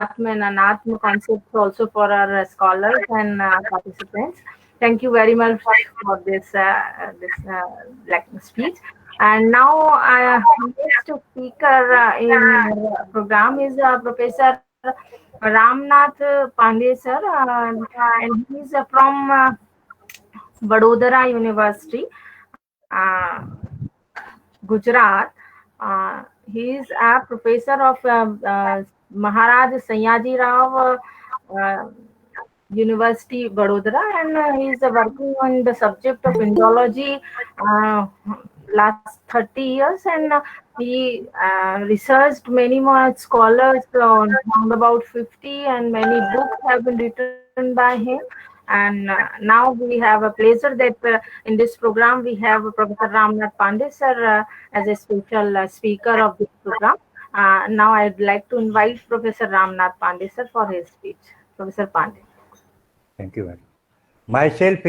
and Anatma concepts also for our scholars and participants. Thank you very much for this speech. And now, next speaker in our program is Professor Ramnath Pandey sir, and he is from Vadodara University, Gujarat. He is a professor of Maharaj Sayaji Rao University, Vadodara, and he is working on the subject of Indology last 30 years, and he researched many more scholars, around about 50, and many books have been written by him. And now we have a pleasure that in this program we have Professor Ramnath Pandey sir as a special speaker of this program. Now I'd like to invite Professor Ramnath Pandey sir for his speech. Professor Pandey. Thank you madam. My self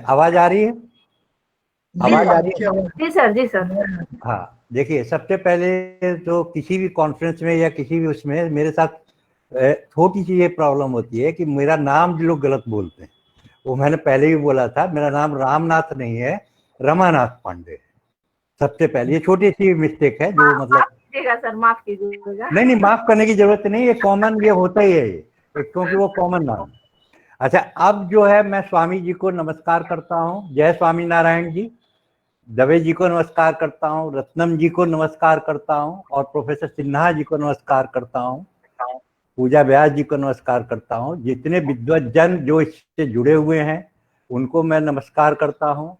आवाज आ रही है? आवाज आ रही है? जी sir, जी sir. हाँ, देखिए, सबसे पहले तो किसी भी कॉन्फ्रेंस में या किसी भी उसमें मेरे साथ छोटी सी ये प्रॉब्लम होती है कि मेरा नाम जो लोग गलत बोलते हैं। वो मैंने पहले भी बोला था, मेरा नाम रामनाथ नहीं है, रमानाथ पांडे है। सबसे पहले ये छोटी सी मिस्टेक है जो मतलब सर, माफ कीजिएगा। नहीं, माफ करने की जरूरत नहीं, ये कॉमन ये होता ही है, ये क्योंकि वो कॉमन नाम। अच्छा, अब जो है मैं स्वामी जी को नमस्कार करता हूँ। जय स्वामी नारायण जी। दवे जी को नमस्कार करता हूँ, रत्नम जी को नमस्कार करता हूँ, और प्रोफेसर सिन्हा जी को नमस्कार करता हूँ, पूजा व्यास जी को नमस्कार करता हूँ। जितने विद्वज्जन जो इससे जुड़े हुए हैं उनको मैं नमस्कार करता हूँ।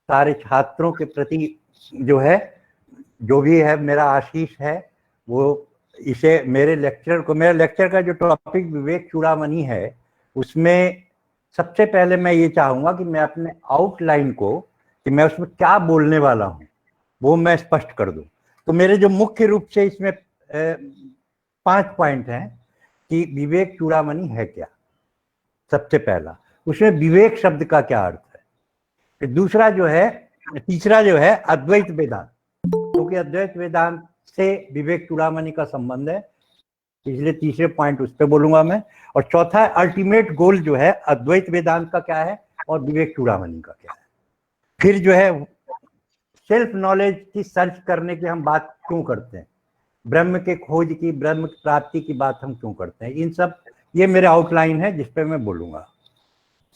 सारे छात्रों के प्रति जो है, जो भी है, मेरा आशीष है वो इसे मेरे लेक्चर का जो टॉपिक विवेक चूड़ामणि है, उसमें सबसे पहले मैं ये चाहूँगा कि मैं अपने आउटलाइन को, कि मैं उसमें क्या बोलने वाला हूँ, वो मैं स्पष्ट कर दूं। तो मेरे जो मुख्य रूप से इसमें 5 पॉइंट हैं कि विवेक चूड़ामणि है क्या। सबसे पहला, उसमें विवेक शब्द का क्या अर्थ है। फिर दूसरा जो है, तीसरा जो है अद्वैत वेदांत, क्योंकि अद्वैत वेदांत से विवेक चूड़ामणि का संबंध है, इसलिए तीसरे पॉइंट उस पर बोलूंगा मैं। और चौथा, अल्टीमेट गोल जो है अद्वैत वेदांत का क्या है और विवेक चूड़ामणि का क्या है। फिर जो है सेल्फ नॉलेज की सर्च करने की हम बात क्यों करते हैं, ब्रह्म के खोज की, ब्रह्म की प्राप्ति की बात हम क्यों करते हैं, इन सब, ये मेरे आउटलाइन है जिस पे मैं बोलूंगा।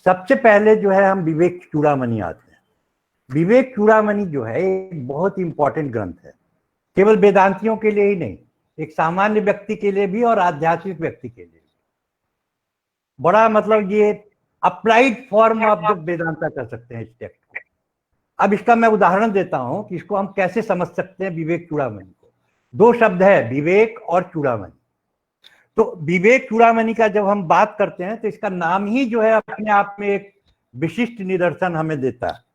सबसे पहले जो है हम विवेक चूड़ामणि आते हैं। विवेक चूड़ामणि जो है एक बहुत इंपॉर्टेंट ग्रंथ है, केवल वेदांतियों के लिए ही नहीं, एक सामान्य व्यक्ति के लिए भी और आध्यात्मिक व्यक्ति के लिए। बड़ा मतलब ये applied form of the Vedanta कर सकते हैं इस टेक्स्ट को। अब इसका मैं उदाहरण देता हूं कि इसको हम कैसे समझ सकते हैं विवेक चूड़ामणि को। 2 शब्द है, विवेक और चूड़ामणि। तो विवेक चूड़ामणि का जब हम बात करते हैं तो इसका नाम ही जो है अपने आप में एक विशिष्ट निदर्शन हमें देता है।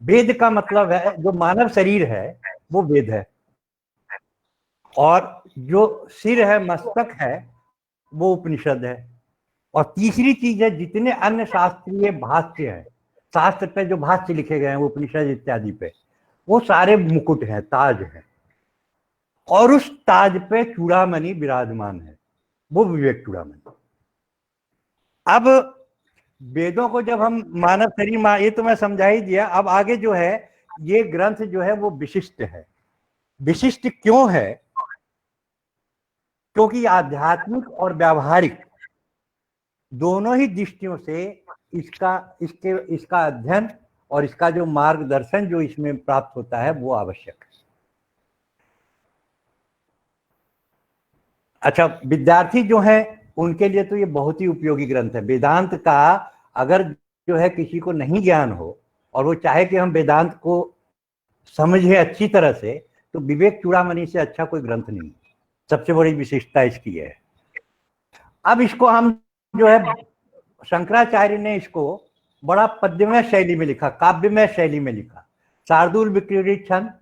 वेद का मतलब है, जो मानव शरीर है वो वेद है, और जो सिर है, मस्तक है, वो उपनिषद है। और तीसरी चीज है, जितने अन्य शास्त्रीय भाष्य हैं, शास्त्र पे जो भाष्य लिखे गए हैं उपनिषद इत्यादि पे, वो सारे मुकुट हैं, ताज हैं, और उस ताज पे चूड़ामणि विराजमान है, वो विवेक चूड़ामणि। अब वेदों को जब हम मानव शरीर, ये तो मैं समझा ही दिया। अब आगे जो है ये ग्रंथ जो है वो विशिष्ट है। विशिष्ट क्यों है? क्योंकि आध्यात्मिक और व्यावहारिक दोनों ही दृष्टियों से इसका अध्ययन और इसका जो मार्गदर्शन जो इसमें प्राप्त होता है वो आवश्यक है। अच्छा, विद्यार्थी जो है उनके लिए तो ये बहुत ही उपयोगी ग्रंथ है। वेदांत का अगर जो है किसी को नहीं ज्ञान हो और वो चाहे कि हम वेदांत को समझे अच्छी तरह से, तो विवेक चूड़ामणि से अच्छा कोई ग्रंथ नहीं। सबसे बड़ी विशेषता इसकी है। अब इसको हम जो है, शंकराचार्य ने इसको बड़ा पद्यमय शैली में लिखा, काव्यमय शैली में लिखा। शार्दूल विक्रीडित छंद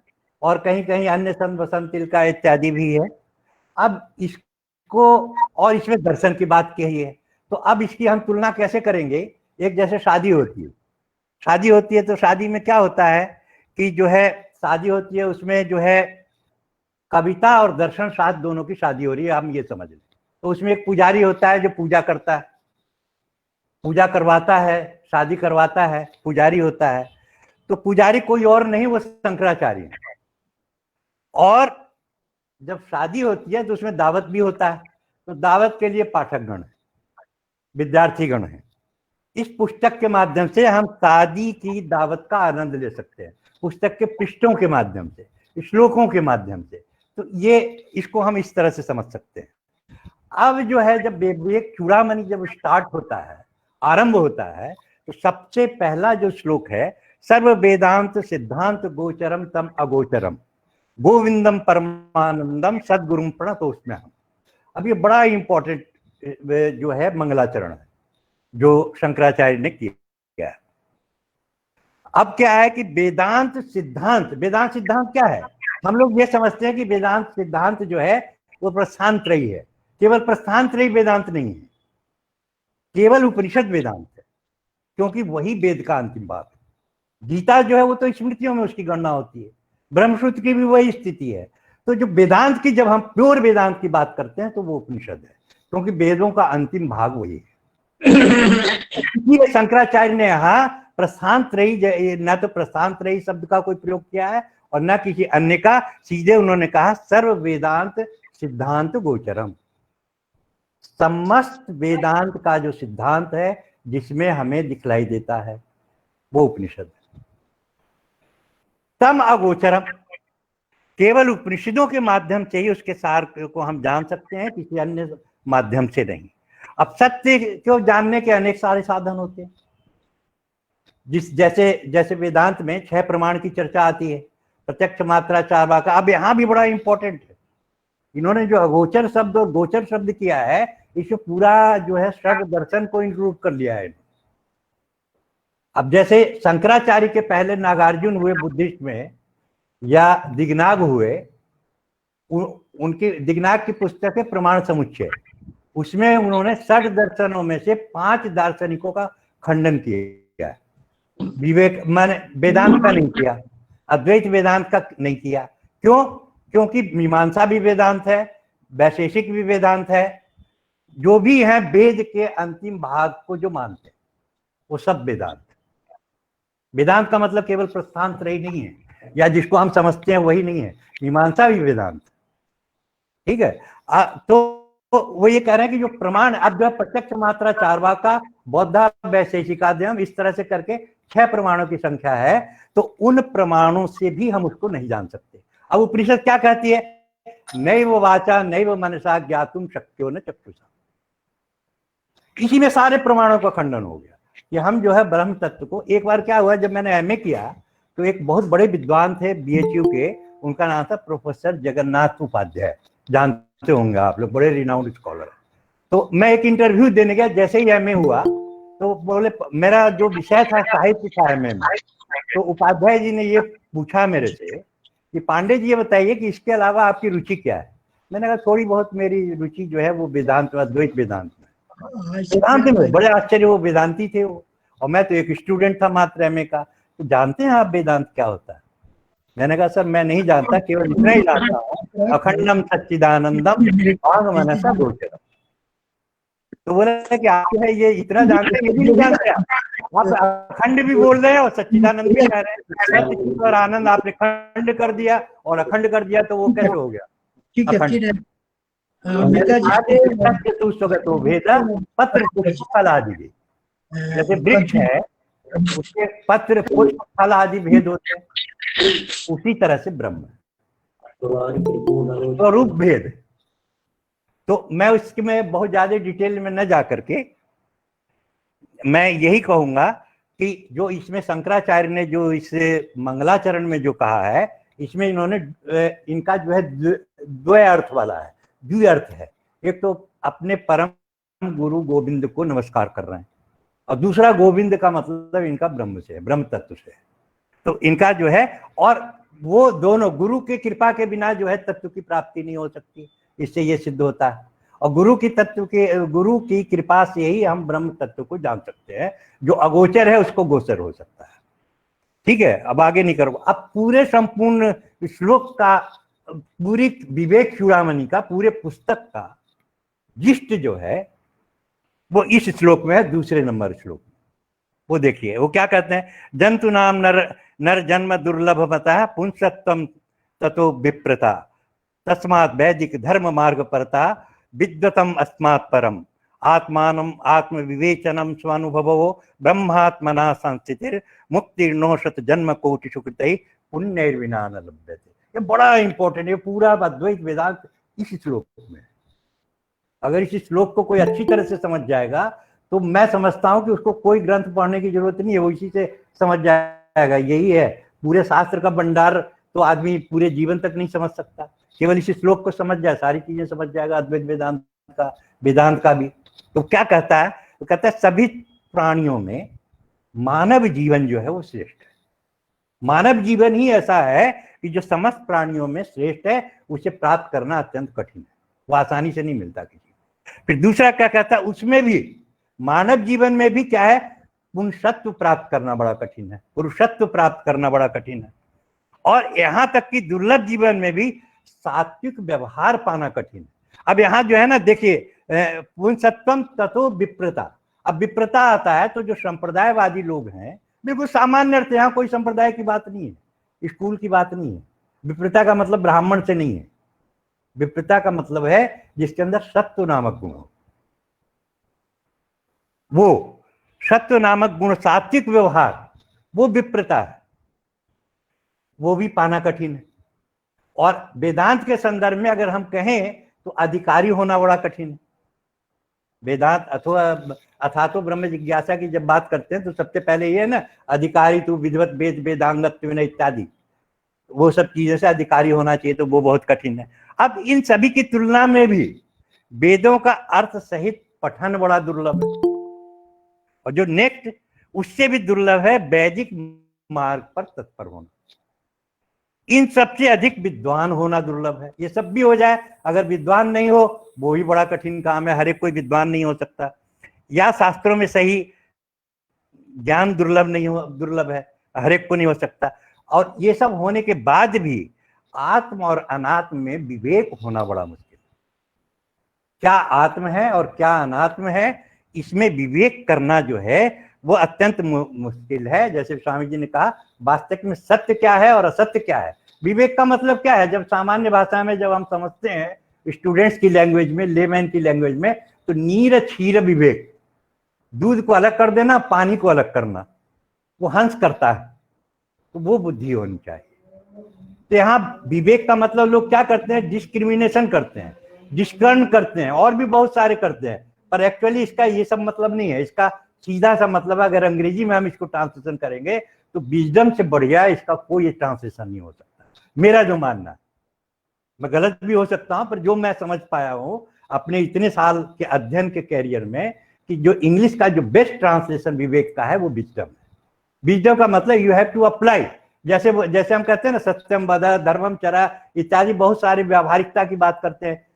और कहीं कहीं अन्य छंद, वसंत तिलका इत्यादि भी है। अब इसको, और इसमें दर्शन की बात कही है, तो अब इसकी हम तुलना कैसे करेंगे। एक जैसे शादी होती है, तो शादी में क्या होता है कि जो है शादी होती है, उसमें जो है कविता और दर्शन शास्त्र दोनों की शादी हो रही है, हम ये समझ लें। तो उसमें एक पुजारी होता है जो पूजा करता है, पूजा करवाता है, शादी करवाता है, पुजारी होता है। तो पुजारी कोई और नहीं, वो शंकराचार्य है। और जब शादी होती है तो उसमें दावत भी होता है, तो दावत के लिए पाठकगण है, विद्यार्थीगण है। इस पुस्तक के माध्यम से हम शादी की दावत का आनंद ले सकते हैं, पुस्तक के पृष्ठों के माध्यम से, श्लोकों के माध्यम से। तो ये इसको हम इस तरह से समझ सकते हैं। अब जो है, जब विवेक चूड़ामणि जब स्टार्ट होता है, आरंभ होता है, तो सबसे पहला जो श्लोक है, सर्व वेदांत सिद्धांत गोचरम तम अगोचरम गोविंदम परमानंदम सदगुरुम प्रणतोस्म्यहम्। अब ये बड़ा इंपॉर्टेंट जो है मंगलाचरण है जो शंकराचार्य ने किया। अब क्या है कि वेदांत सिद्धांत क्या है? हम लोग ये समझते हैं कि वेदांत सिद्धांत जो है वो प्रस्थानत्रयी है। केवल प्रस्थानत्रयी वेदांत नहीं है, केवल उपनिषद वेदांत है, क्योंकि वही वेद का अंतिम भाग है। गीता जो है वो तो स्मृतियों में उसकी गणना होती है, ब्रह्मसूत्र की भी वही स्थिति है। तो जो वेदांत की, जब हम प्योर वेदांत की बात करते हैं तो वो उपनिषद है, क्योंकि वेदों का अंतिम भाग वही है। इसलिए शंकराचार्य ने यहाँ प्रस्थानत्रयी, न तो प्रस्थानत्रयी शब्द का कोई प्रयोग किया है और न किसी अन्य का, सीधे उन्होंने कहा सर्व वेदांत सिद्धांत गोचरम। समस्त वेदांत का जो सिद्धांत है जिसमें हमें दिखलाई देता है वो उपनिषद है। तम अगोचरम, केवल उपनिषदों के माध्यम से ही उसके सार को हम जान सकते हैं, किसी अन्य माध्यम से नहीं। अब सत्य को जानने के अनेक सारे साधन होते हैं, जैसे वेदांत में 6 प्रमाण की चर्चा आती है, प्रत्यक्ष मात्रा चार वाका। अब यहाँ भी बड़ा इंपॉर्टेंट है, इन्होंने जो अगोचर शब्द और गोचर शब्द किया है, इसे पूरा जो है षड दर्शन को इंक्लूड कर लिया है। अब जैसे शंकराचार्य के पहले नागार्जुन हुए बुद्धिस्ट में, या दिग्नाग हुए, उनकी दिग्नाग की पुस्तक है प्रमाण समुच्चय, उसमें उन्होंने षड दर्शनों में से 5 दार्शनिकों का खंडन किया। विवेक माने वेदांत का नहीं किया, अद्वैत वेदांत का नहीं किया। क्यों? क्योंकि मीमांसा भी वेदांत है, वैशेषिक भी वेदांत है, जो भी है वेद के अंतिम भाग को जो मानते हैं वो सब वेदांत। वेदांत का मतलब केवल प्रस्थानत्रयी नहीं है, या जिसको हम समझते हैं वही नहीं है, मीमांसा भी वेदांत। ठीक है। तो वो ये कह रहे हैं कि जो प्रमाण, अब जो प्रत्यक्ष मात्रा चार वाका, बौद्धा वैशेषिकाद्यम, इस तरह से करके 6 प्रमाणों की संख्या है, तो उन प्रमाणों से भी हम उसको नहीं जान सकते। अब उपनिषद क्या कहती है? नैव वाचा नैव मनसा ज्ञातुम शक्यो न चक्षुषा। इसी में सारे प्रमाणों का खंडन हो गया कि हम जो है ब्रह्म तत्व को, एक बार क्या हुआ, जब मैंने एमए किया तो एक बहुत बड़े विद्वान थे बीएचयू के, उनका नाम था प्रोफेसर जगन्नाथ उपाध्याय, जानते होंगे आप लोग, बड़े रिनाउंड स्कॉलर। तो मैं एक इंटरव्यू देने गया, जैसे ही एमए हुआ तो बोले, मेरा जो विषय था साहित्य था एमए में, तो उपाध्याय जी ने ये पूछा मेरे से कि पांडे जी ये बताइए कि इसके अलावा आपकी रुचि क्या है। मैंने कहा थोड़ी बहुत मेरी रुचि जो है वो वेदांत, अद्वैत वेदांत में। वेदांत में बड़े आश्चर्य, वो वेदांती थे वो, और मैं तो एक स्टूडेंट था मात्र एमए का। तो जानते हैं आप वेदांत क्या होता है? मैंने कहा सर मैं नहीं जानता, केवल इतना ही जानता हूँ, अखंडम सच्चिदानंदम भाग मनसा गोचरम। तो बोला कि आप जो है ये इतना जानते हैं, ये भी नहीं जानते आप अखंड भी बोल रहे हैं और सच्चिदानंद भी कह रहे हैं। सच्चिद और आनंद आपने खंड कर दिया और अखंड कर दिया, तो वो कैसे हो गया? ठीक है। पत्र पुष्प फल आदि, जैसे वृक्ष है उसके पत्र पुष्प फल आदि भेद होते हैं, उसी तरह से ब्रह्म स्वरूप भेद। तो मैं उसमें बहुत ज्यादा डिटेल में न जा करके मैं यही कहूंगा कि जो इसमें शंकराचार्य ने जो इस मंगलाचरण में जो कहा है, इसमें इन्होंने इनका जो है द्वय अर्थ वाला है, द्विअर्थ है। एक तो अपने परम गुरु गोविंद को नमस्कार कर रहे हैं, और दूसरा गोविंद का मतलब इनका ब्रह्म से, ब्रह्म तत्व से। तो इनका जो है, और वो दोनों गुरु की कृपा के बिना जो है तत्व की प्राप्ति नहीं हो सकती, इससे ये सिद्ध होता है। और गुरु की कृपा से ही हम ब्रह्म तत्व को जान सकते हैं, जो अगोचर है उसको गोचर हो सकता है। ठीक है, अब आगे नहीं करूँ। अब पूरे संपूर्ण श्लोक का पूरी विवेक चूड़ामणि का पूरे पुस्तक का जिस्ट जो है वो इस श्लोक में है, दूसरे नंबर श्लोक में। वो देखिए वो क्या कहते हैं, जंतु नाम नर नर जन्म दुर्लभ मतः पुंसत्वम ततो विप्रता तस्मात् वैदिक धर्म मार्ग परता विद्वतम अस्मात् परम आत्मानम आत्म विवेचनम स्वानुभवो ब्रह्मात्मना संस्थितिर मुक्तिर्नोषत जन्म कोटि सुकृतै पुण्यैर्विना न लभ्यते। ये बड़ा इंपॉर्टेंट है, पूरा अद्वैत वेदांत इस श्लोक में। अगर इस श्लोक को कोई अच्छी तरह से समझ जाएगा तो मैं समझता हूं कि उसको कोई ग्रंथ पढ़ने की जरूरत नहीं है, वो इसी से समझ जाएगा। यही है, पूरे शास्त्र का भंडार तो आदमी पूरे जीवन तक नहीं समझ सकता, केवल इस श्लोक को समझ जाए सारी चीजें समझ जाएगा, अद्वैत वेदांत का भी। तो क्या कहता है, तो कहता है सभी प्राणियों में मानव जीवन जो है वो श्रेष्ठ है। मानव जीवन ही ऐसा है कि जो समस्त प्राणियों में श्रेष्ठ है, उसे प्राप्त करना अत्यंत कठिन है, वो आसानी से नहीं मिलता किसी। फिर दूसरा क्या कहता है, उसमें भी मानव जीवन में भी क्या है, पुंसत्व प्राप्त करना बड़ा कठिन है, पुरुषत्व प्राप्त करना बड़ा कठिन है, और यहां तक कि दुर्लभ जीवन में भी सात्विक व्यवहार पाना कठिन है। अब यहां जो है ना देखिए, पुंसत्वम ततो विप्रता। अब विप्रता आता है तो जो संप्रदायवादी लोग हैं, बिल्कुल सामान्य अर्थ, यहाँ कोई संप्रदाय की बात नहीं है, स्कूल की बात नहीं है। विप्रता का मतलब ब्राह्मण से नहीं है, विप्रता का मतलब है जिसके अंदर सत्व नामक गुण हो। वो सत्व नामक गुण, सात्विक व्यवहार, वो विप्रता है, वो भी पाना कठिन है। और वेदांत के संदर्भ में अगर हम कहें तो अधिकारी होना बड़ा कठिन है। वेदांत अथवा तो ब्रह्म जिज्ञासा की जब बात करते हैं तो सबसे पहले ये है ना, अधिकारी तू विद्वत वेद वेदांगत्व इत्यादि, वो सब चीजें से अधिकारी होना चाहिए, तो वो बहुत कठिन है। अब इन सभी की तुलना में भी वेदों का अर्थ सहित पठन बड़ा दुर्लभ है, और जो नेक्स्ट उससे भी दुर्लभ है वैदिक मार्ग पर तत्पर होना। इन सबसे अधिक विद्वान होना दुर्लभ है। ये सब भी हो जाए, अगर विद्वान नहीं हो वो भी बड़ा कठिन काम है, हर एक कोई विद्वान नहीं हो सकता, या शास्त्रों में सही ज्ञान दुर्लभ है, हर एक को नहीं हो सकता। और ये सब होने के बाद भी आत्म और अनात्म में विवेक होना बड़ा मुश्किल। क्या आत्म है और क्या अनात्म है, इसमें विवेक करना जो है वो अत्यंत मुश्किल है। जैसे स्वामी जी ने कहा, वास्तविक में सत्य क्या है और असत्य क्या है। विवेक का मतलब क्या है, जब सामान्य भाषा में जब हम समझते हैं, स्टूडेंट्स की लैंग्वेज में, लेमैन की लैंग्वेज में, तो नीर क्षीर विवेक, दूध को अलग कर देना, पानी को अलग करना, वो हंस करता है, तो वो बुद्धि होनी चाहिए। तो यहाँ विवेक का मतलब लोग क्या करते हैं, डिस्क्रिमिनेशन करते हैं, डिस्कर्ण करते हैं, और भी बहुत सारे करते हैं, पर एक्चुअली इसका ये सब मतलब नहीं है। इसका सीधा सा मतलब, अगर अंग्रेजी में हम इसको ट्रांसलेशन करेंगे तो विजडम से बढ़िया इसका कोई ट्रांसलेशन नहीं हो सकता, मेरा जो मानना है। मैं गलत भी हो सकता हूं, पर जो मैं समझ पाया हूं अपने इतने साल के अध्ययन के कैरियर में, कि जो इंग्लिश का जो बेस्ट ट्रांसलेशन विवेक का है वो विजडम है। विजडम का मतलब यू हैव टू अप्लाई, जैसे हम कहते हैं ना, सत्यम वद धर्मम चरा इत्यादि, बहुत सारे व्यावहारिकता की बात करते हैं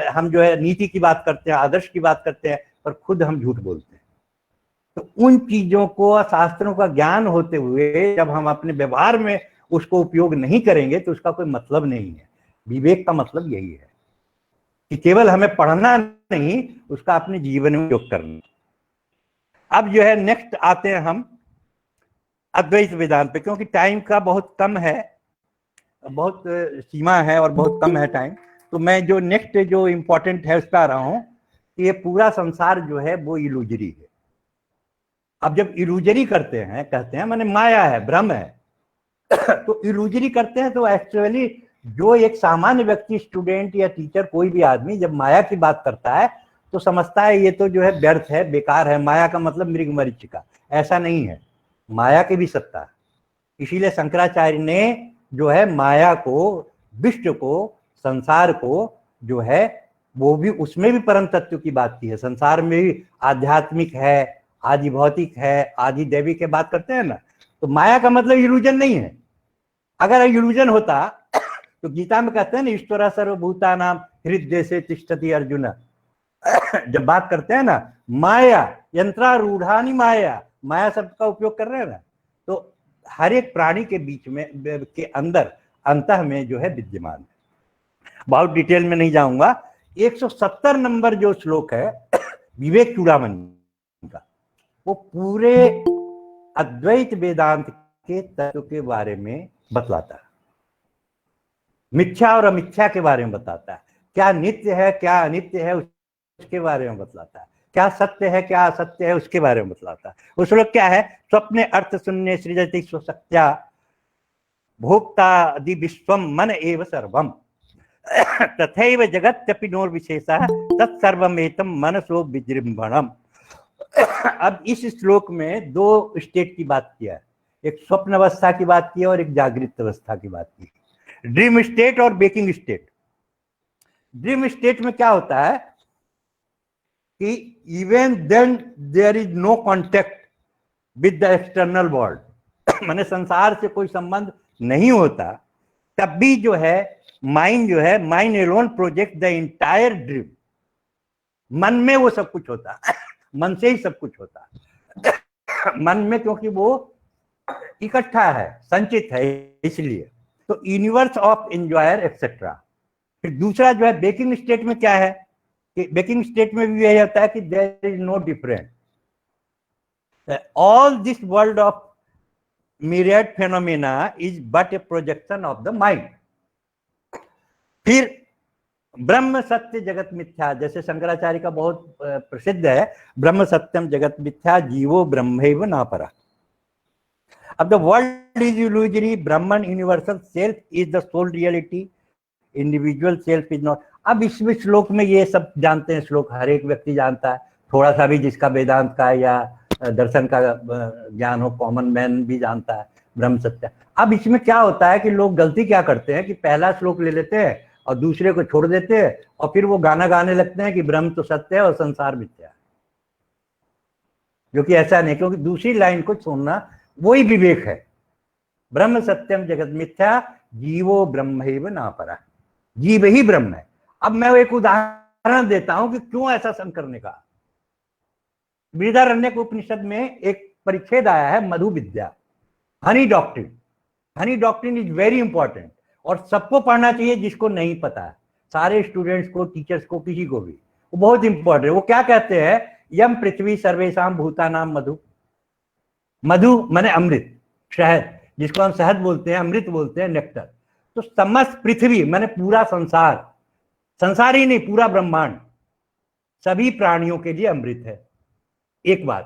हम, जो है नीति की बात करते हैं, आदर्श की बात करते हैं, पर खुद हम झूठ बोलते हैं। तो उन चीजों को, शास्त्रों का ज्ञान होते हुए जब हम अपने व्यवहार में उसको उपयोग नहीं करेंगे तो उसका कोई मतलब नहीं है। विवेक का मतलब यही है कि केवल हमें पढ़ना नहीं, उसका अपने जीवन में उपयोग करना। अब जो है नेक्स्ट आते हैं हम अद्वैत वेदांत पे, क्योंकि टाइम का बहुत कम है, बहुत सीमा है और बहुत कम है टाइम, तो मैं जो नेक्स्ट जो इम्पोर्टेंट है उस पर आ रहा हूं कि ये पूरा संसार जो है वो इलूजरी है। अब जब इलूजरी करते हैं, कहते हैं माने माया है, भ्रम है, तो इलूजरी करते हैं, तो एक्चुअली जो एक सामान्य व्यक्ति, स्टूडेंट या टीचर, कोई भी आदमी जब माया की बात करता है तो समझता है ये तो जो है व्यर्थ है, बेकार है। माया का मतलब मृगमरीचिका, ऐसा नहीं है, माया की भी सत्ता है। इसीलिए शंकराचार्य ने जो है माया को, विश्व को, संसार को जो है वो भी, उसमें भी परम तत्व की बात की है। संसार में भी आध्यात्मिक है, आदि भौतिक है, आदि दैविक के बात करते हैं ना, तो माया का मतलब इल्यूजन नहीं है। अगर इल्यूजन होता तो गीता में कहते हैं ना, ईश्वर सर्वभूता नाम हृदय से तिष्ठति अर्जुन। जब बात करते हैं ना माया, यंत्रारूढ़ानि माया, माया शब्द का उपयोग कर रहे हैं ना, तो हर एक प्राणी के बीच में, के अंदर अंतः में जो है विद्यमान है। बहुत डिटेल में नहीं जाऊंगा। 170 नंबर जो श्लोक है विवेक चूड़ामणि का, वो पूरे अद्वैत वेदांत के तत्व के बारे में बतलाता है, मिथ्या और अमिथ्या के बारे में बताता है, क्या नित्य है क्या अनित्य है उसके बारे में बतलाता है, क्या सत्य है क्या असत्य है उसके बारे में बतलाता है। वो श्लोक क्या है? स्वप्ने अर्थ शून्य सृजति स्वशक्त्या भोक्ता आदि विश्वम मन एव सर्वम तथैव जगत्यपि नोर्विशेषः तत्सर्वमेतम मनसो विजृंभणम। अब इस श्लोक में दो स्टेट की बात किया है, एक स्वप्न अवस्था की बात की है और एक जागृत अवस्था की बात की है। ड्रीम स्टेट और वेकिंग स्टेट। ड्रीम स्टेट में क्या होता है कि even then there is no contact with the external world माने संसार से कोई संबंध नहीं होता, तब भी जो है mind alone project the entire dream. मन में वो सब कुछ होता है, मन से ही सब कुछ होता है मन में, क्योंकि वो इकट्ठा है, संचित है, इसलिए। तो यूनिवर्स ऑफ एंजॉयर एक्सेट्रा। फिर दूसरा जो है बेकिंग स्टेट में क्या है कि बेकिंग स्टेट में भी यही होता है कि there is no different, all this world of myriad phenomena is but a projection of the mind। फिर ब्रह्म सत्य जगत मिथ्या, जैसे शंकराचार्य का बहुत प्रसिद्ध है, ब्रह्म सत्यम जगत मिथ्या जीवो ब्रह्मैव न परः। अब the world is illusory, Brahman universal self is the sole reality, individual self is not. अब इस श्लोक में ये सब जानते हैं, श्लोक हर एक व्यक्ति जानता है, थोड़ा सा भी जिसका वेदांत का या दर्शन का ज्ञान हो, कॉमन मैन भी जानता है ब्रह्म सत्य। अब इसमें क्या होता है कि लोग गलती क्या करते हैं कि पहला श्लोक ले लेते हैं और दूसरे को छोड़ देते हैं और फिर वो गाना गाने लगते हैं कि ब्रह्म तो सत्य है और संसार मिथ्या है, जो कि ऐसा नहीं, क्योंकि दूसरी लाइन को छोड़ना वही विवेक है। ब्रह्म सत्यम जगत मिथ्या जीवो ब्रह्मैव न परः, जीव ही ब्रह्म है। अब मैं एक उदाहरण देता हूं कि क्यों ऐसा शंकर ने कहा। बृहदारण्यक उपनिषद में एक परिच्छेद आया है Madhu Vidya, honey doctrine. Honey doctrine is very important और सबको पढ़ना चाहिए जिसको नहीं पता है, सारे स्टूडेंट्स को, टीचर्स को, किसी को भी, वो बहुत इंपॉर्टेंट है। वो क्या कहते हैं, यम पृथ्वी सर्वेशाम भूतानाम मधु। मधु माने अमृत, शहद, जिसको हम शहद बोलते हैं, अमृत बोलते हैं, नेक्टर। तो समस्त पृथ्वी माने पूरा संसार, संसार ही नहीं पूरा ब्रह्मांड, सभी प्राणियों के लिए अमृत है। एक बात,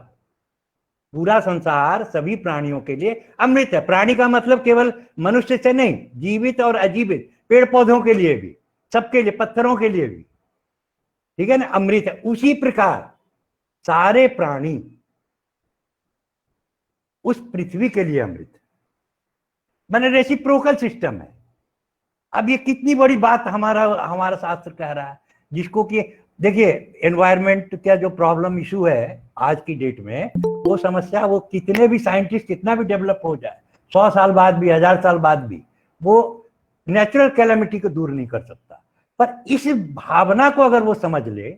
पूरा संसार सभी प्राणियों के लिए अमृत है। प्राणी का मतलब केवल मनुष्य से नहीं, जीवित और अजीवित, पेड़ पौधों के लिए भी, सबके लिए, पत्थरों के लिए भी, ठीक है ना, अमृत है। उसी प्रकार सारे प्राणी उस पृथ्वी के लिए अमृत है, मैंने रेसिप्रोकल सिस्टम है। अब ये कितनी बड़ी बात हमारा शास्त्र कह रहा है, जिसको कि देखिए एनवायरमेंट का जो प्रॉब्लम इशू है आज की डेट में, वो समस्या, वो कितने भी साइंटिस्ट कितना भी डेवलप हो जाए, 100 साल बाद भी, 1000 साल बाद भी, वो नेचुरल कैलेमिटी को दूर नहीं कर सकता। पर इस भावना को अगर वो समझ ले,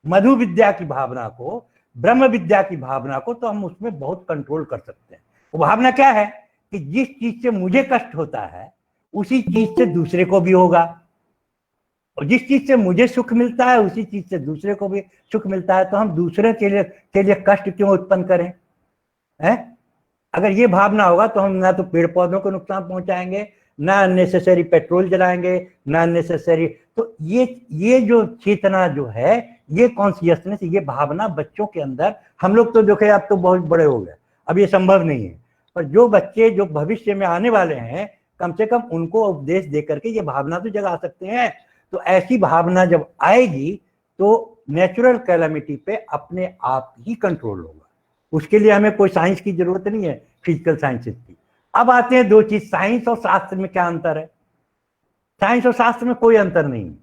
मधु विद्या की भावना को, ब्रह्म विद्या की भावना को, तो हम उसमें बहुत कंट्रोल कर सकते हैं। वो भावना क्या है कि जिस चीज से मुझे कष्ट होता है उसी चीज से दूसरे को भी होगा, और जिस चीज से मुझे सुख मिलता है उसी चीज से दूसरे को भी सुख मिलता है। तो हम दूसरे के लिए कष्ट क्यों उत्पन्न करें, हैं? अगर ये भावना होगा तो हम ना तो पेड़ पौधों को नुकसान पहुंचाएंगे, ना अननेसेसरी पेट्रोल जलाएंगे, ना अननेसेसरी। तो ये जो चेतना जो है, ये कॉन्शियसनेस, ये भावना बच्चों के अंदर, हम लोग तो देखे अब तो बहुत बड़े हो गए, अब ये संभव नहीं है, पर जो बच्चे जो भविष्य में आने वाले हैं, कम से कम उनको उपदेश दे करके ये भावना तो जगा सकते हैं। तो ऐसी भावना जब आएगी तो नेचुरल कैलेमिटी पे अपने आप ही कंट्रोल होगा। उसके लिए हमें कोई साइंस की जरूरत नहीं है, फिजिकल साइंसेस की। अब आते हैं दो चीज, साइंस और शास्त्र में क्या अंतर है। साइंस और शास्त्र में कोई अंतर नहीं है,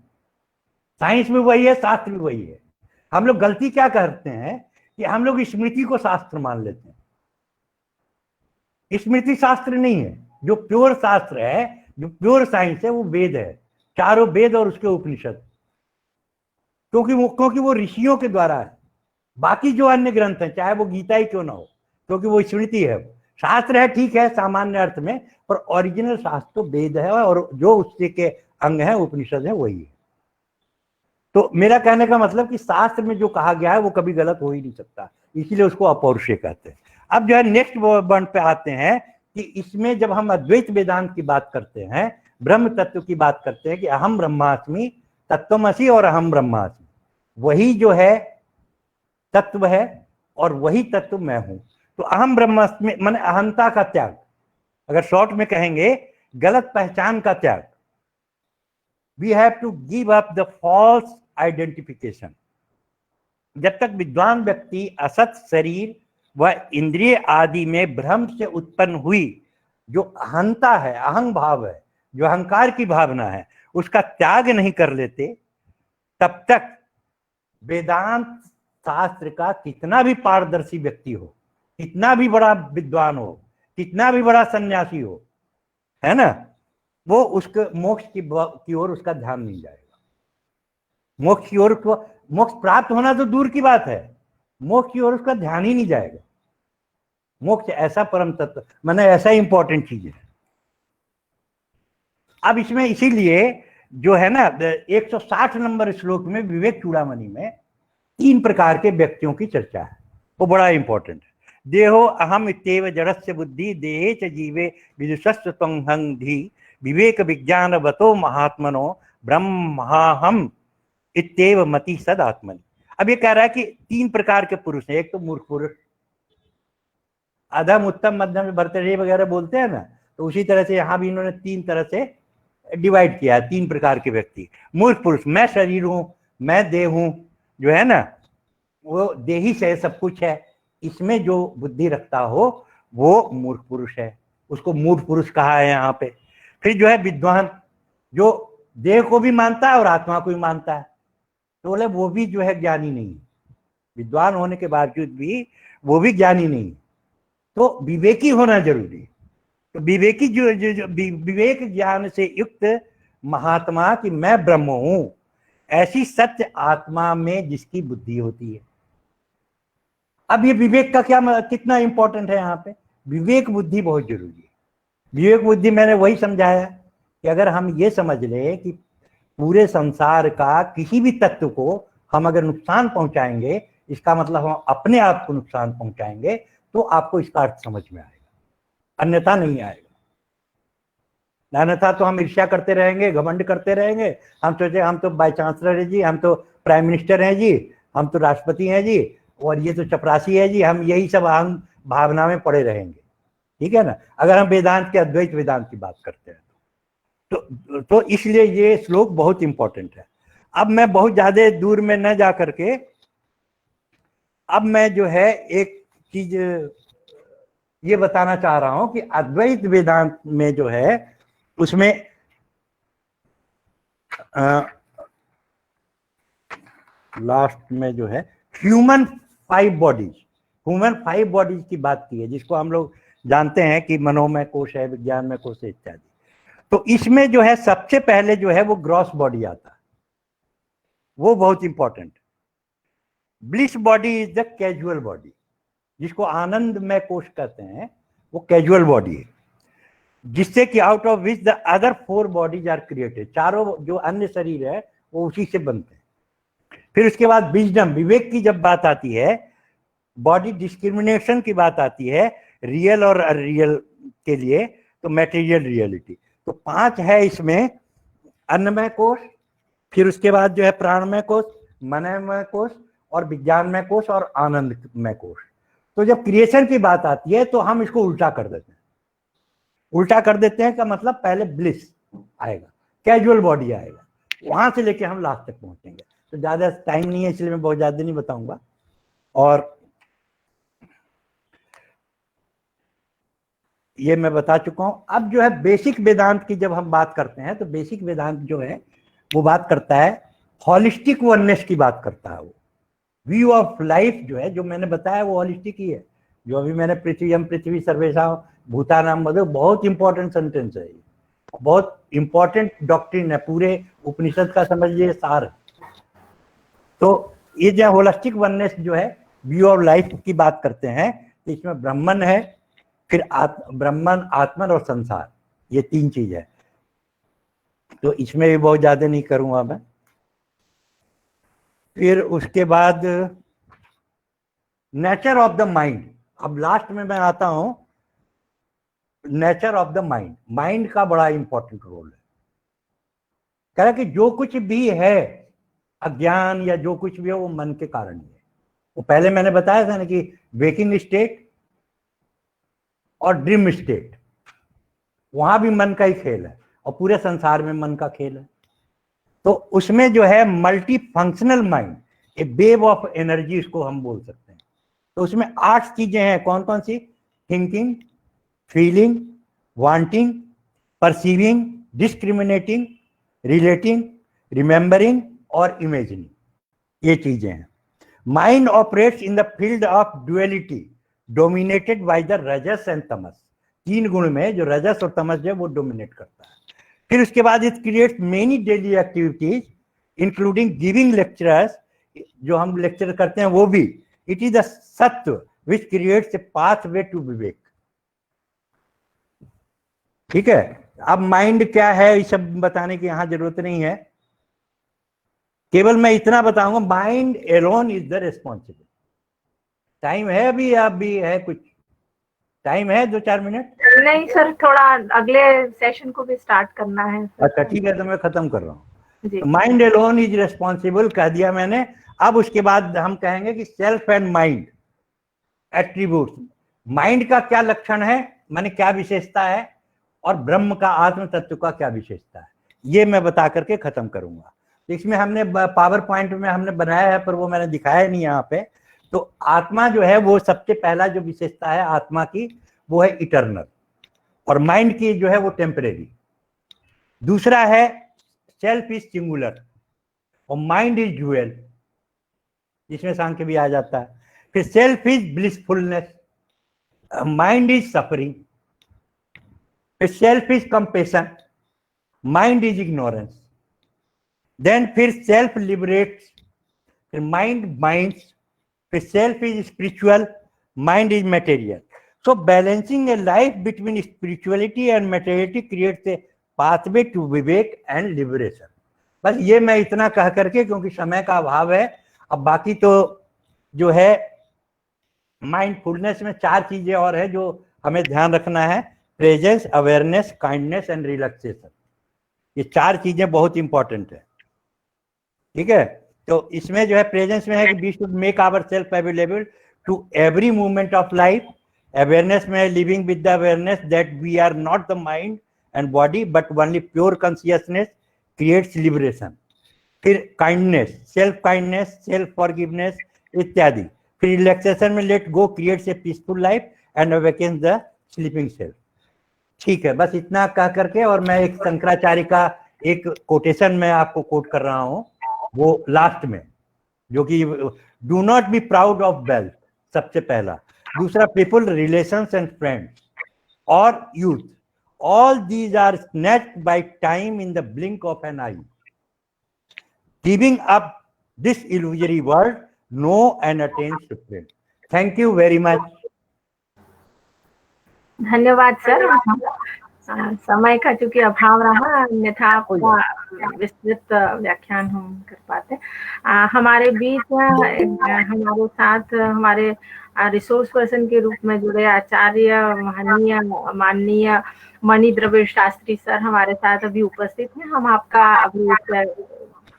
साइंस भी वही है, शास्त्र भी वही है। हम लोग गलती क्या करते हैं कि हम लोग स्मृति को शास्त्र मान लेते हैं। स्मृति शास्त्र नहीं है, जो प्योर शास्त्र है, जो प्योर साइंस है, वो वेद है, चारों वेद और उसके उपनिषद, क्योंकि वो ऋषियों के द्वारा है। बाकी जो अन्य ग्रंथ हैं, चाहे वो गीता ही क्यों ना हो, क्योंकि वो स्मृति है, शास्त्र है, ठीक है, सामान्य अर्थ में, पर ओरिजिनल शास्त्र तो वेद है, और जो उसके के अंग है उपनिषद है वही है। तो मेरा कहने का मतलब कि शास्त्र में जो कहा गया है वो कभी गलत हो ही नहीं सकता, इसीलिए उसको अपौरुषेय कहते हैं। अब जो है नेक्स्ट वर्ड पे आते हैं कि इसमें जब हम अद्वैत वेदांत की बात करते हैं, ब्रह्म तत्व की बात करते हैं कि अहम ब्रह्मास्मि तत्वमसि और अहम ब्रह्मास्मि, वही जो है तत्व है और वही तत्व मैं हूं। तो अहम ब्रह्मास्मि माने अहंता का त्याग, अगर शॉर्ट में कहेंगे गलत पहचान का त्याग। We have to give up the false identification. जब तक विद्वान व्यक्ति असत शरीर व इंद्रिय आदि में भ्रम से उत्पन्न हुई जो अहंता है, अहंग भाव है, जो अहंकार की भावना है, उसका त्याग नहीं कर लेते, तब तक वेदांत शास्त्र का कितना भी पारदर्शी व्यक्ति हो, कितना भी बड़ा विद्वान हो, कितना भी बड़ा सन्यासी हो, है ना, वो उसके मोक्ष की ओर उसका ध्यान नहीं जाएगा। मोक्ष की ओर, मोक्ष प्राप्त होना तो दूर की बात है, मोक्ष की ओर उसका ध्यान ही नहीं जाएगा। मोक्ष ऐसा परम तत्व, माने ऐसा इंपॉर्टेंट चीज है। अब इसमें इसीलिए जो है ना 160 नंबर श्लोक में विवेक चूड़ामणि में 3 प्रकार के व्यक्तियों की चर्चा है, वो बड़ा इंपॉर्टेंट है। देहो अहम इत्येव जड़स्य बुद्धि देहे च जीवे विदुषस्व त्वं हं धी विवेक विज्ञान वतो महात्मनो ब्रह्माहम इत्येव मति सदात्मनि। अब ये कह रहा है कि 3 प्रकार के पुरुष हैं। एक तो मूर्ख पुरुष, अधम उत्तम मध्यम भर्तृहरि वगैरह बोलते हैं ना, तो उसी तरह से यहाँ भी इन्होंने 3 तरह से डिवाइड किया है, 3 प्रकार के व्यक्ति। मूर्ख पुरुष, मैं शरीर हूं, मैं देह हूं, जो है ना वो देही से सब कुछ है, इसमें जो बुद्धि रखता हो वो मूर्ख पुरुष है, उसको मूर्ख पुरुष कहा है यहाँ पे। फिर जो है विद्वान, जो देह को भी मानता है और आत्मा को भी मानता है, तो बोले वो भी जो है ज्ञानी नहीं, विद्वान होने के बावजूद भी वो भी ज्ञानी नहीं। तो विवेकी होना जरूरी है। तो विवेकी जो विवेक ज्ञान से युक्त महात्मा कि मैं ब्रह्म हूं, ऐसी सत्य आत्मा में जिसकी बुद्धि होती है। अब ये विवेक का क्या कितना इंपॉर्टेंट है यहाँ पे, विवेक बुद्धि बहुत जरूरी है। विवेक बुद्धि मैंने वही समझाया कि अगर हम ये समझ ले कि पूरे संसार का किसी भी तत्व को हम अगर नुकसान पहुंचाएंगे, इसका मतलब हम अपने आप को नुकसान पहुंचाएंगे, तो आपको इसका अर्थ समझ में आएगा, अन्यथा नहीं आएगा। अन्यथा तो हम ईर्ष्या करते रहेंगे, घमंड करते रहेंगे, हम सोचे हम तो बाई चांसलर है जी, हम तो प्राइम मिनिस्टर हैं जी, हम तो राष्ट्रपति हैं जी, और ये तो चपरासी है जी, हम यही सब अहंग भावना में पड़े रहेंगे। ठीक है ना, अगर हम वेदांत के अद्वैत वेदांत की बात करते हैं तो इसलिए ये श्लोक बहुत इंपॉर्टेंट है। अब मैं बहुत ज्यादा दूर में न जा करके अब मैं जो है एक चीज ये बताना चाह रहा हूं कि अद्वैत वेदांत में जो है उसमें लास्ट में जो है ह्यूमन 5 बॉडीज की बात की है, जिसको हम लोग जानते हैं कि मनोमय कोश है, विज्ञानमय कोश है इत्यादि। तो इसमें जो है सबसे पहले जो है वो ग्रॉस बॉडी आता है, वो बहुत important. Bliss body is the casual body, जिसको आनंदमय कोश कहते हैं, वो कैजुअल बॉडी है, जिससे कि out of which the other 4 bodies are created. चारों जो अन्य शरीर है वो उसी से बनते हैं। फिर उसके बाद विजडम, विवेक की जब बात आती है, बॉडी डिस्क्रिमिनेशन की बात आती है, रियल और अनरियल के लिए, तो मटेरियल रियलिटी। तो 5 है इसमें, अन्नमय कोश, फिर उसके बाद जो है प्राणमय कोश, मनमय कोश और विज्ञानमय कोश और आनंदमय कोश। तो जब क्रिएशन की बात आती है तो हम इसको उल्टा कर देते हैं। उल्टा कर देते हैं का मतलब पहले ब्लिस आएगा, कैजुअल बॉडी आएगा, वहां से लेके हम लास्ट तक पहुंचेंगे। तो ज्यादा टाइम नहीं है इसलिए मैं बहुत ज्यादा नहीं बताऊंगा। और ये मैं बता चुका हूं। अब जो है बेसिक वेदांत की जब हम बात करते हैं तो बेसिक वेदांत जो है वो बात करता है हॉलिस्टिक वननेस की बात करता है। वो व्यू ऑफ लाइफ जो है, जो मैंने बताया वो हॉलिस्टिक ही है। जो अभी मैंने पृथ्वी सर्वेशा भूतानाम मधु, बहुत इंपॉर्टेंट सेंटेंस है, बहुत इंपॉर्टेंट डॉक्ट्रिन है, पूरे उपनिषद का समझिए सार है। तो ये जो होलिस्टिक वननेस जो है व्यू ऑफ लाइफ की बात करते हैं, तो इसमें ब्राह्मण है, फिर ब्रह्मन, आत्मन और संसार, ये 3 चीज है। तो इसमें भी बहुत ज्यादा नहीं करूंगा मैं। फिर उसके बाद नेचर ऑफ द माइंड। अब लास्ट में मैं आता हूं nature of the mind. Mind का बड़ा इंपॉर्टेंट रोल है। कह रहा कि जो कुछ भी है अज्ञान या जो कुछ भी है वो मन के कारण ही है। वो पहले मैंने बताया था ना कि वेकिंग स्टेट और ड्रीम स्टेट, वहां भी मन का ही खेल है और पूरे संसार में मन का खेल है। तो उसमें जो है multi functional mind, A wave of energy इसको हम बोल सकते हैं। तो उसमें 8 चीजें हैं। कौन कौन सी? Thinking, feeling, wanting, perceiving, discriminating, relating, remembering और इमेजिनिंग, ये चीजें हैं। Mind operates in the field of duality dominated by the rajas and tamas. 3 गुण में जो रजस और तमस है वो डोमिनेट करता है। फिर उसके बाद it creates many daily activities including giving lecturers, जो हम लेक्चर करते हैं वो भी। It is the sattva which creates a pathway to viveka. ठीक है। अब माइंड क्या है ये सब बताने की यहां जरूरत नहीं है, केवल मैं इतना बताऊंगा, mind alone is the responsible. Time है अभी? आप भी है कुछ टाइम है? 2-4 मिनट? नहीं सर, थोड़ा अगले सेशन को भी स्टार्ट करना है। अच्छा ठीक है, तो मैं खत्म कर रहा हूँ। जी। माइंड एलोन इज रिस्पॉन्सिबल कह दिया मैंने। अब उसके बाद हम कहेंगे कि self and mind attribute. Mind का क्या लक्षण है, माने क्या विशेषता है, और ब्रह्म का, आत्म तत्व का क्या विशेषता है, ये मैं बता करके खत्म करूंगा। इसमें हमने पावर पॉइंट में हमने बनाया है पर वो मैंने दिखाया नहीं यहाँ पे। तो आत्मा जो है वो सबसे पहला जो विशेषता है आत्मा की वो है इटर्नल, और माइंड की जो है वो टेम्परेरी। दूसरा है सेल्फ इज सिंगुलर और माइंड इज ड्यूअल, जिसमें सांख्य भी आ जाता है। फिर self is blissfulness, mind is suffering. फिर self is compassion, mind is ignorance. Then फिर सेल्फ लिबरेट्स, फिर माइंड माइंड्स। फिर self is spiritual, mind is material. So balancing a life between spirituality and materiality creates a pathway to vivek and liberation. बस ये मैं इतना कह करके, क्योंकि समय का अभाव है। अब बाकी तो जो है माइंडफुलनेस में 4 चीजें और है जो हमें ध्यान रखना है। Presence, awareness, kindness and relaxation. ये 4 चीजें बहुत इंपॉर्टेंट है। ठीक है। तो इसमें जो है प्रेजेंस में है कि we should make our self available to every movement of life. Awareness में living with the awareness that we are not the mind and body but only pure consciousness creates liberation. फिर kindness, self forgiveness इत्यादि। फिर relaxation में let go creates a peaceful life and awakens the sleeping self. ठीक है, बस इतना कह करके, और मैं एक शंकराचार्य का एक कोटेशन में आपको कोट कर रहा हूं, वो लास्ट में, जो कि do not be proud of wealth, सबसे पहला। दूसरा पीपल, रिलेशंस एंड फ्रेंड्स और youth, all these are snatched by time in the blink of an eye. Giving up this illusory world, no and attain supreme. Thank you very much. धन्यवाद sir. समय का चूंकि अभाव रहा, अन्यथा आपका विस्तृत व्याख्यान हम कर पाते। हमारे बीच हमारे साथ हमारे रिसोर्स पर्सन के रूप में जुड़े आचार्य माननीय मणि द्रविड़ शास्त्री सर हमारे साथ अभी उपस्थित हैं। हम आपका अभी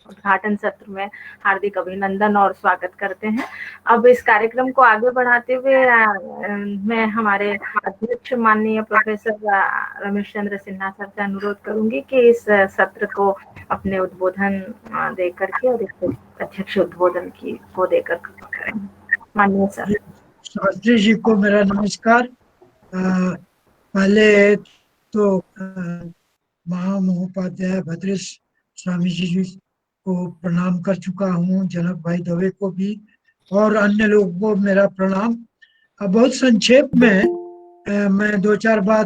उद्घाटन सत्र में हार्दिक अभिनंदन और स्वागत करते हैं। अब इस कार्यक्रम को आगे बढ़ाते हुए मैं हमारे अध्यक्ष माननीय प्रोफेसर रमेश चंद्र सिन्हा सर से अनुरोध करूंगी कि इस सत्र को अपने उद्बोधन दे करके और इस अध्यक्ष उद्बोधन को देकर करें। माननीय सर। शास्त्री जी को मेरा नमस्कार। पहले तो महामहोपाध्याय भद्रेश स्वामी जी को प्रणाम कर चुका हूँ, जनक भाई दवे को भी, और अन्य लोगों को मेरा प्रणाम। बहुत संक्षेप में मैं 2-4 बात